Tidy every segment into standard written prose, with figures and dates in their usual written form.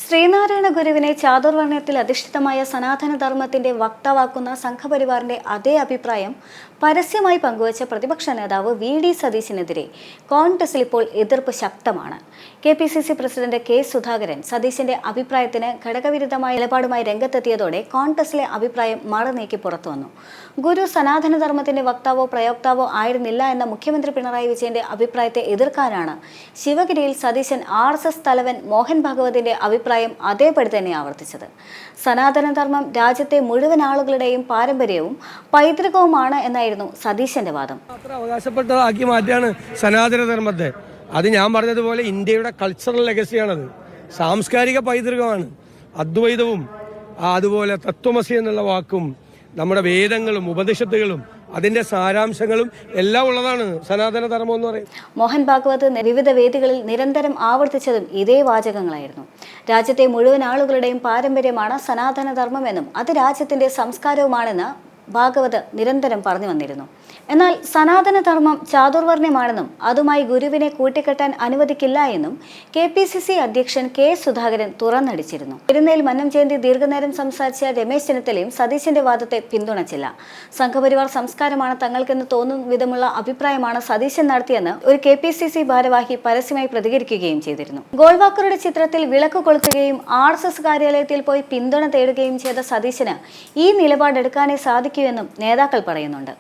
ശ്രീനാരായണ ഗുരുവിനെ ചാതുർവർണ്ണയത്തിൽ അധിഷ്ഠിതമായ സനാതനധർമ്മത്തിന്റെ വക്താവാക്കുന്ന സംഘപരിവാറിന്റെ അതേ അഭിപ്രായം പരസ്യമായി പങ്കുവച്ച പ്രതിപക്ഷ നേതാവ് വി.ഡി. സതീശനെതിരെ കോൺഗ്രസിൽ ഇപ്പോൾ എതിർപ്പ് ശക്തമാണ്. KPCC president K. സുധാകരൻ സതീശന്റെ അഭിപ്രായത്തിന് ഘടകവിരുദ്ധമായ നിലപാടുമായി രംഗത്തെത്തിയതോടെ കോൺഗ്രസിലെ അഭിപ്രായം മറനീക്കി പുറത്തുവന്നു. ഗുരു സനാതനധർമ്മത്തിന്റെ വക്താവോ പ്രയോക്താവോ ആയിരുന്നില്ല എന്ന മുഖ്യമന്ത്രി പിണറായി വിജയന്റെ അഭിപ്രായത്തെ എതിർക്കാനാണ് ശിവഗിരിയിൽ സതീശൻ RSS തലവൻ മോഹൻ ഭാഗവതിന്റെ അഭിപ്രായം അതേപടി തന്നെ ആവർത്തിച്ചത്. സനാതനധർമ്മം രാജ്യത്തെ മുഴുവൻ ആളുകളുടെയും പാരമ്പര്യവും പൈതൃകവുമാണ് എന്നായിരുന്നു സതീശന്റെ വാദം. അവകാശപ്പെട്ടതാക്കി മാറ്റാണ് സനാതനധർമ്മത്തെ. അത് ഞാൻ പറഞ്ഞതുപോലെ ഇന്ത്യയുടെ കൾച്ചറൽ ലെഗസിയാണത്, സാംസ്കാരിക പൈതൃകമാണ്. അദ്വൈതവും അതുപോലെ തത്വമസി എന്നുള്ള വാക്കും നമ്മുടെ വേദങ്ങളും ഉപനിഷത്തുകളും അതിന്റെ സാരാംശങ്ങളും എല്ലാം ഉള്ളതാണ് സനാതനധർമ്മം എന്ന് പറയും. മോഹൻ ഭാഗവത് വിവിധ വേദികളിൽ നിരന്തരം ആവർത്തിച്ചതും ഇതേ വാചകങ്ങളായിരുന്നു. രാജ്യത്തെ മുഴുവൻ ആളുകളുടെയും പാരമ്പര്യമാണ് സനാതനധർമ്മമെന്നും അത് രാജ്യത്തിന്റെ സംസ്കാരവുമാണെന്ന് ഭാഗവത് നിരന്തരം പറഞ്ഞു വന്നിരുന്നു. എന്നാൽ സനാതനധർമ്മം ചാതുർവർണ്ണയമാണെന്നും അതുമായി ഗുരുവിനെ കൂട്ടിക്കെട്ടാൻ അനുവദിക്കില്ല എന്നും കെ.പി.സി.സി അധ്യക്ഷൻ കെ. സുധാകരൻ തുറന്നടിച്ചിരുന്നു. പെരുന്നയിൽ മന്നം ജയന്തി ദീർഘനേരം സംസാരിച്ച രമേശ് ചെന്നിത്തലയും സതീശന്റെ വാദത്തെ പിന്തുണച്ചില്ല. സംഘപരിവാർ സംസ്കാരമാണ് തങ്ങൾക്കെന്ന് തോന്നുന്ന വിധമുള്ള അഭിപ്രായമാണ് സതീശൻ നടത്തിയെന്ന് ഒരു കെ.പി.സി.സി ഭാരവാഹി പരസ്യമായി പ്രതികരിക്കുകയും ചെയ്തിരുന്നു. ഗോൾവാക്കറുടെ ചിത്രത്തിൽ വിളക്ക് കൊളുത്തുകയും RSS കാര്യാലയത്തിൽ പോയി പിന്തുണ തേടുകയും ചെയ്ത സതീശന് ഈ നിലപാടെടുക്കാനേ സാധിക്കൂ എന്നും നേതാക്കൾ പറയുന്നുണ്ട്.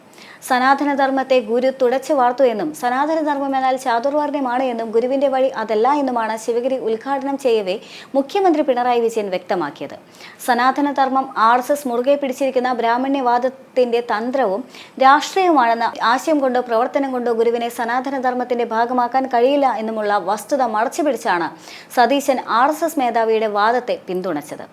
സനാതനധർമ്മത്തെ ഗുരു തുടച്ചു വാർത്തു എന്നും സനാതനധർമ്മം എന്നാൽ ചാതുർവർണ്ണയമാണ് എന്നും ഗുരുവിന്റെ വഴി അതല്ല എന്നുമാണ് ശിവഗിരി ഉദ്ഘാടനം ചെയ്യവേ മുഖ്യമന്ത്രി പിണറായി വിജയൻ വ്യക്തമാക്കിയത്. സനാതനധർമ്മം RSS മുറുകെ പിടിച്ചിരിക്കുന്ന ബ്രാഹ്മണ്യവാദത്തിന്റെ തന്ത്രവും രാഷ്ട്രീയവുമാണെന്ന ആശയം കൊണ്ടോ പ്രവർത്തനം കൊണ്ടോ ഗുരുവിനെ സനാതനധർമ്മത്തിന്റെ ഭാഗമാക്കാൻ കഴിയില്ല എന്നുമുള്ള വസ്തുത മറച്ചുപിടിച്ചാണ് സതീശൻ RSS മേധാവിയുടെ വാദത്തെ പിന്തുണച്ചത്.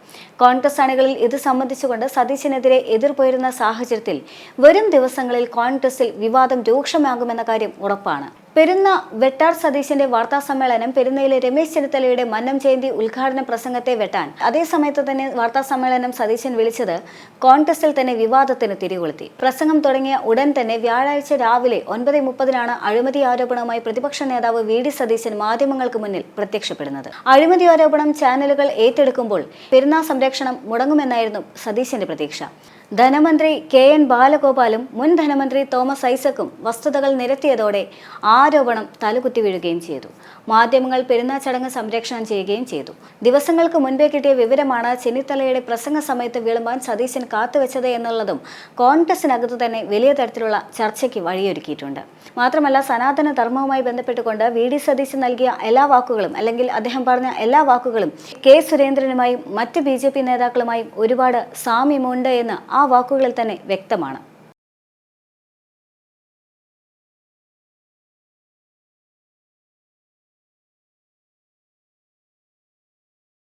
കോൺഗ്രസ് അണികളിൽ ഇത് സംബന്ധിച്ചുകൊണ്ട് സതീശനെതിരെ എതിർപ്പുയരുന്ന സാഹചര്യത്തിൽ വരും ദിവസങ്ങളിൽ കോൺഗ്രസിൽ വിവാദം രൂക്ഷമാകുമെന്ന കാര്യം ഉറപ്പാണ്. പെരുന്ന വെട്ടാർ സതീശന്റെ വാർത്താ സമ്മേളനം പെരുന്നയിലെ രമേശ് ചെന്നിത്തലയുടെ മന്നം ജയന്തി ഉദ്ഘാടന പ്രസംഗത്തെ വെട്ടാൻ അതേ സമയത്ത് തന്നെ വാർത്താ സമ്മേളനം സതീശൻ വിളിച്ചത് കോൺഗ്രസിൽ തന്നെ വിവാദത്തിന് തിരികൊളുത്തി. പ്രസംഗം തുടങ്ങിയ ഉടൻ തന്നെ വ്യാഴാഴ്ച രാവിലെ 9:30 അഴിമതി ആരോപണവുമായി പ്രതിപക്ഷ നേതാവ് വി.ഡി. സതീശൻ മാധ്യമങ്ങൾക്ക് മുന്നിൽ പ്രത്യക്ഷപ്പെടുന്നത്. അഴിമതി ആരോപണം ചാനലുകൾ ഏറ്റെടുക്കുമ്പോൾ പെരുന്നാൾ സംരക്ഷണം മുടങ്ങുമെന്നായിരുന്നു സതീശന്റെ പ്രതീക്ഷ. ധനമന്ത്രി കെ.എൻ. ബാലഗോപാലും മുൻ ധനമന്ത്രി തോമസ് ഐസക്കും വസ്തുതകൾ നിരത്തിയതോടെ ആരോപണം തലകുത്തി വീഴുകയും ചെയ്തു. മാധ്യമങ്ങൾ പെരുന്നാൾ ചടങ്ങ് സംരക്ഷണം ചെയ്യുകയും ചെയ്തു. ദിവസങ്ങൾക്ക് മുൻപേ കിട്ടിയ വിവരമാണ് ചെന്നിത്തലയുടെ പ്രസംഗ സമയത്ത് വിളമ്പാൻ സതീശൻ കാത്തുവെച്ചത് എന്നുള്ളതും കോൺഗ്രസിനകത്ത് തന്നെ വലിയ തരത്തിലുള്ള ചർച്ചയ്ക്ക് വഴിയൊരുക്കിയിട്ടുണ്ട്. മാത്രമല്ല, സനാതന ധർമ്മവുമായി ബന്ധപ്പെട്ടുകൊണ്ട് വി.ഡി. സതീശൻ നൽകിയ എല്ലാ വാക്കുകളും അല്ലെങ്കിൽ അദ്ദേഹം പറഞ്ഞ എല്ലാ വാക്കുകളും കെ. സുരേന്ദ്രനുമായും മറ്റ് BJP നേതാക്കളുമായും ഒരുപാട് സാമ്യമുണ്ട് എന്ന് ആ വാക്കുകളിൽ തന്നെ വ്യക്തമാണ്.